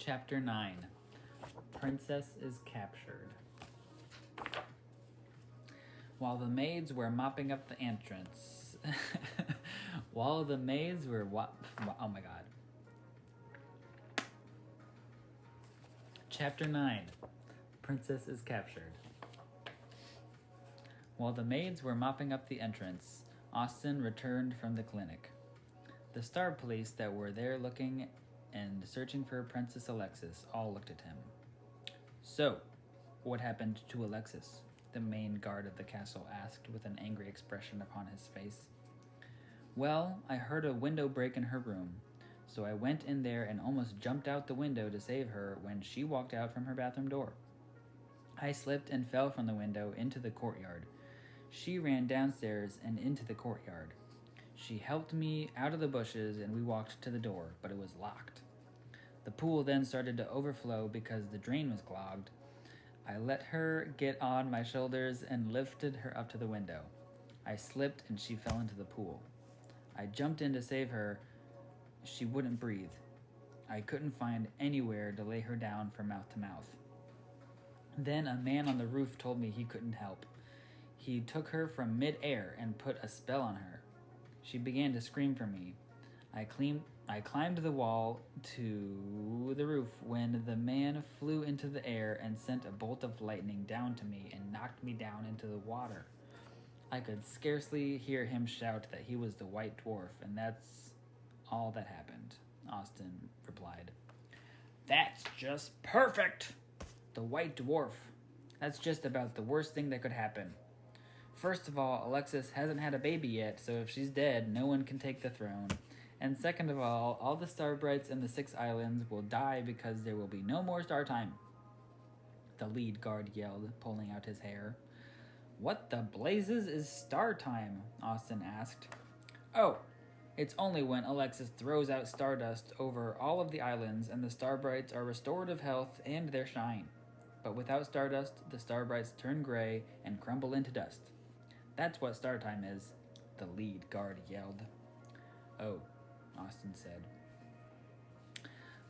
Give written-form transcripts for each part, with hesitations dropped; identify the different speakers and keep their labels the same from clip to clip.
Speaker 1: Chapter 9. Princess is Captured. While the maids were mopping up the entrance. Oh my god. Chapter 9. Princess is Captured. While the maids were mopping up the entrance, Austin returned from the clinic. The Star Police that were there looking and searching for Princess Alexis all looked at him. So, what happened to Alexis? The main guard of the castle asked with an angry expression upon his face. Well, I heard a window break in her room, so I went in there and almost jumped out the window to save her when she walked out from her bathroom door. I slipped and fell from the window into the courtyard. She ran downstairs and into the courtyard. She helped me out of the bushes and we walked to the door, but it was locked. The pool then started to overflow because the drain was clogged. I let her get on my shoulders and lifted her up to the window. I slipped and she fell into the pool. I jumped in to save her. She wouldn't breathe. I couldn't find anywhere to lay her down from mouth to mouth. Then a man on the roof told me he couldn't help. He took her from mid-air and put a spell on her. She began to scream for me. I climbed the wall to the roof when the man flew into the air and sent a bolt of lightning down to me and knocked me down into the water. I could scarcely hear him shout that he was the White Dwarf, and that's all that happened, Austin replied. That's just perfect! The White Dwarf. That's just about the worst thing that could happen. First of all, Alexis hasn't had a baby yet, so if she's dead, no one can take the throne. And second of all the Starbrights in the 6 islands will die because there will be no more star time. The lead guard yelled, pulling out his hair. What the blazes is star time? Austin asked. Oh, it's only when Alexis throws out stardust over all of the islands and the Starbrights are restored of health and their shine. But without stardust, the Starbrights turn gray and crumble into dust. That's what star time is, the lead guard yelled. Oh, Austin said.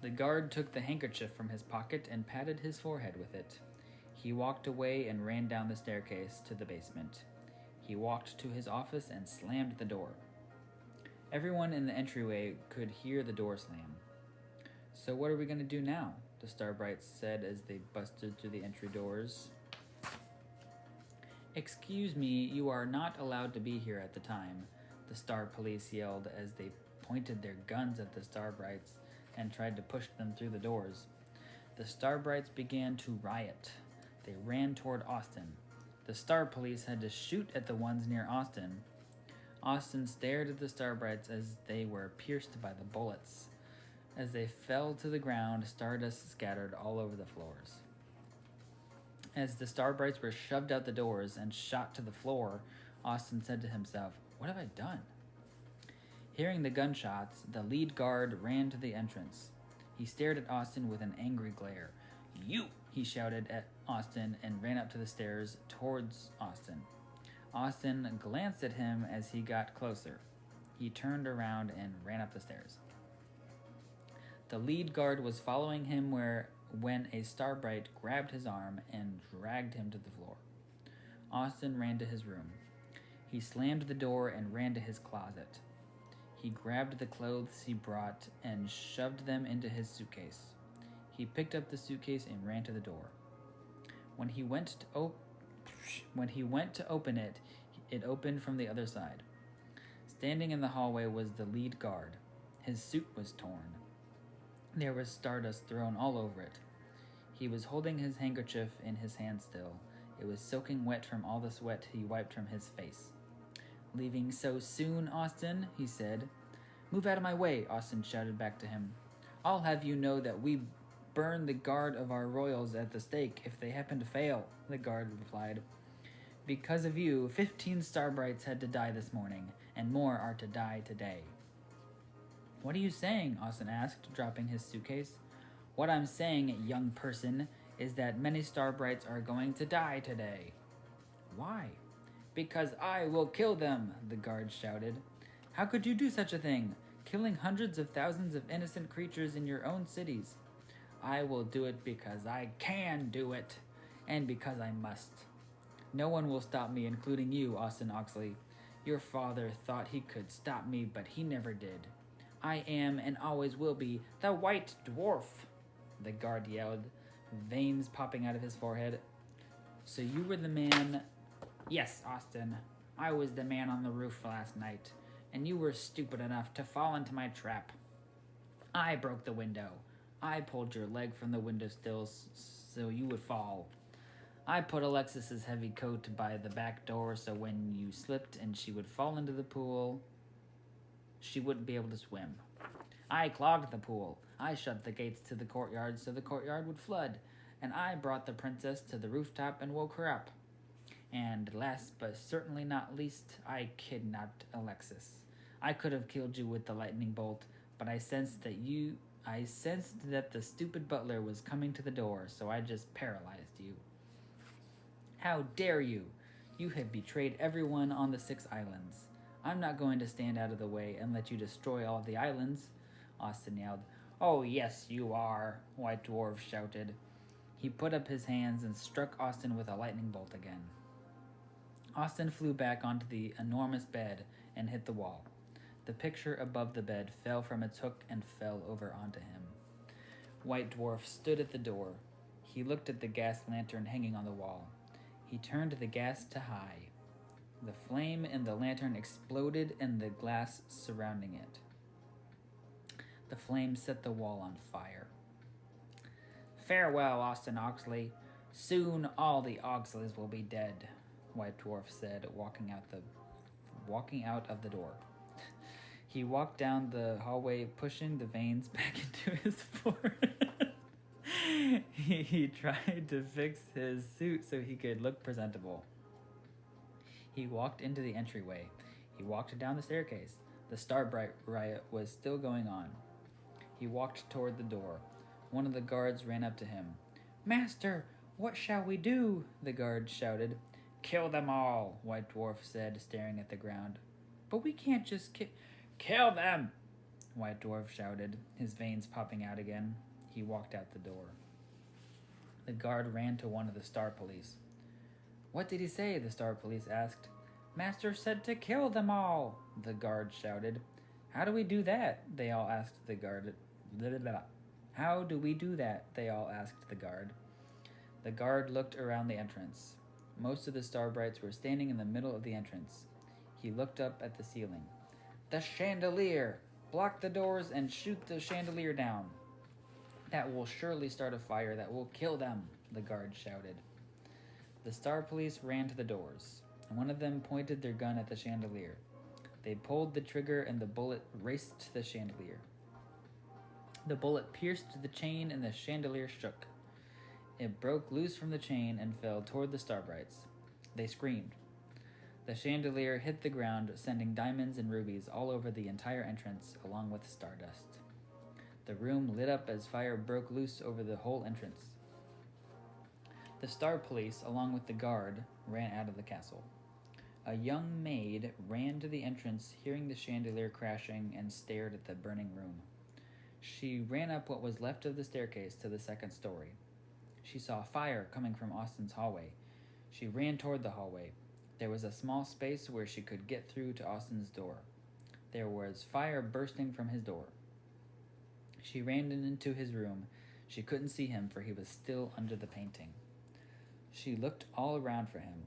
Speaker 1: The guard took the handkerchief from his pocket and patted his forehead with it. He walked away and ran down the staircase to the basement. He walked to his office and slammed the door. Everyone in the entryway could hear the door slam. So what are we going to do now? The Starbrights said as they busted through the entry doors. Excuse me, you are not allowed to be here at the time, the Star Police yelled as they pointed their guns at the Starbrights and tried to push them through the doors. The Starbrights began to riot. They ran toward Austin. The Star Police had to shoot at the ones near Austin. Austin stared at the Starbrights as they were pierced by the bullets. As they fell to the ground, stardust scattered all over the floors. As the Starbrights were shoved out the doors and shot to the floor, Austin said to himself, "What have I done?" Hearing the gunshots, the lead guard ran to the entrance. He stared at Austin with an angry glare. "You!" he shouted at Austin and ran up to the stairs towards Austin. Austin glanced at him as he got closer. He turned around and ran up the stairs. The lead guard was following him when a Starbright grabbed his arm and dragged him to the floor. Austin ran to his room. He slammed the door and ran to his closet. He grabbed the clothes he brought and shoved them into his suitcase. He picked up the suitcase and ran to the door. When he went to open it, it opened from the other side. Standing in the hallway was the lead guard. His suit was torn. There was stardust thrown all over it. He was holding his handkerchief in his hand still. It was soaking wet from all the sweat he wiped from his face. "Leaving so soon, Austin?" he said. "Move out of my way," Austin shouted back to him. "I'll have you know that we burn the guard of our royals at the stake if they happen to fail," the guard replied. "Because of you, 15 Starbrights had to die this morning, and more are to die today." "What are you saying?" Austin asked, dropping his suitcase. "What I'm saying, young person, is that many Starbrights are going to die today." "Why?" "Because I will kill them," the guard shouted. "How could you do such a thing, killing hundreds of thousands of innocent creatures in your own cities?" I will do it because I can do it, and because I must. No one will stop me, including you, Austin Oxley. Your father thought he could stop me, but he never did. I am and always will be the White Dwarf, the guard yelled, veins popping out of his forehead. So you were the man... Yes, Austin. I was the man on the roof last night, and you were stupid enough to fall into my trap. I broke the window. I pulled your leg from the windowsill so you would fall. I put Alexis's heavy coat by the back door so when you slipped and she would fall into the pool, she wouldn't be able to swim. I clogged the pool. I shut the gates to the courtyard so the courtyard would flood, and I brought the princess to the rooftop and woke her up. And last but certainly not least, I kidnapped Alexis. I could have killed you with the lightning bolt, but I sensed that the stupid butler was coming to the door, so I just paralyzed you. How dare you? You have betrayed everyone on the 6 islands. I'm not going to stand out of the way and let you destroy all the islands, Austin yelled. Oh, yes, you are, White Dwarf shouted. He put up his hands and struck Austin with a lightning bolt again. Austin flew back onto the enormous bed and hit the wall. The picture above the bed fell from its hook and fell over onto him. White Dwarf stood at the door. He looked at the gas lantern hanging on the wall. He turned the gas to high. The flame in the lantern exploded and the glass surrounding it. The flame set the wall on fire. Farewell, Austin Oxley. Soon all the Oxleys will be dead, White Dwarf said, walking out of the door. He walked down the hallway, pushing the veins back into his forehead. He tried to fix his suit so he could look presentable. He walked into the entryway. He walked down the staircase. The Starbright riot was still going on. He walked toward the door. One of the guards ran up to him. Master, what shall we do? The guard shouted. Kill them all, White Dwarf said, staring at the ground. But we can't just kill them, White Dwarf shouted, his veins popping out again. He walked out the door. The guard ran to one of the Star Police. What did he say? The Star Police asked. Master said to kill them all, the guard shouted. How do we do that? They all asked the guard. How do we do that? They all asked the guard. The guard looked around the entrance. Most of the Starbrights were standing in the middle of the entrance. He looked up at the ceiling. The chandelier! Block the doors and shoot the chandelier down. That will surely start a fire that will kill them, the guard shouted. The Star Police ran to the doors. One of them pointed their gun at the chandelier. They pulled the trigger and the bullet raced to the chandelier. The bullet pierced the chain and the chandelier shook. It broke loose from the chain and fell toward the Starbrights. They screamed. The chandelier hit the ground, sending diamonds and rubies all over the entire entrance, along with stardust. The room lit up as fire broke loose over the whole entrance. The Star Police, along with the guard, ran out of the castle. A young maid ran to the entrance, hearing the chandelier crashing, and stared at the burning room. She ran up what was left of the staircase to the 2nd story. She saw fire coming from Austin's hallway. She ran toward the hallway. There was a small space where she could get through to Austin's door. There was fire bursting from his door. She ran into his room. She couldn't see him, for he was still under the painting. She looked all around for him.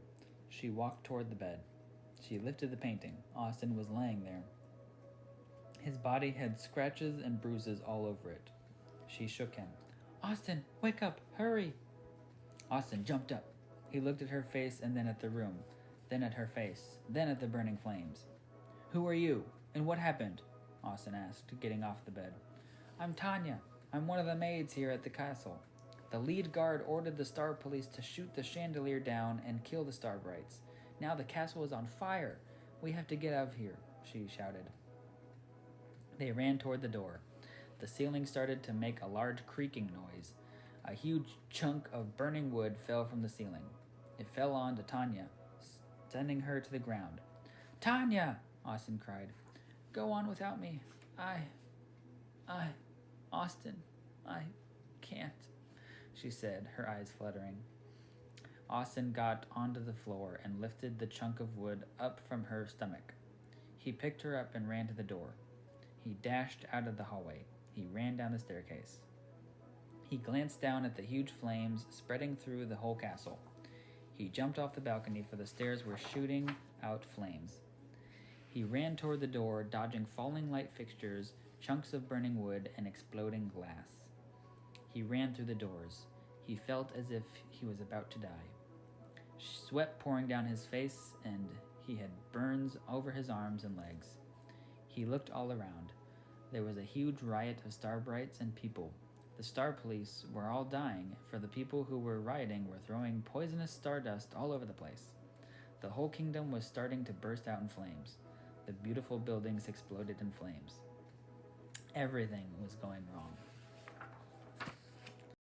Speaker 1: She walked toward the bed. She lifted the painting. Austin was laying there. His body had scratches and bruises all over it. She shook him. Austin, wake up, hurry! Austin jumped up. He looked at her face and then at the room, then at her face, then at the burning flames. Who are you, and what happened? Austin asked, getting off the bed. I'm Tanya. I'm one of the maids here at the castle. The lead guard ordered the Star Police to shoot the chandelier down and kill the Starbrights. Now the castle is on fire. We have to get out of here, she shouted. They ran toward the door. The ceiling started to make a large creaking noise. A huge chunk of burning wood fell from the ceiling. It fell onto Tanya, sending her to the ground. Tanya! Austin cried. Go on without me. Austin, Can't, she said, her eyes fluttering. Austin got onto the floor and lifted the chunk of wood up from her stomach. He picked her up and ran to the door. He dashed out of the hallway. He ran down the staircase. He glanced down at the huge flames spreading through the whole castle. He jumped off the balcony, for the stairs were shooting out flames. He ran toward the door, dodging falling light fixtures, chunks of burning wood, and exploding glass. He ran through the doors. He felt as if he was about to die. Sweat pouring down his face, and he had burns over his arms and legs. He looked all around. There was a huge riot of Starbrights and people. The Star Police were all dying, for the people who were rioting were throwing poisonous stardust all over the place. The whole kingdom was starting to burst out in flames. The beautiful buildings exploded in flames. Everything was going wrong.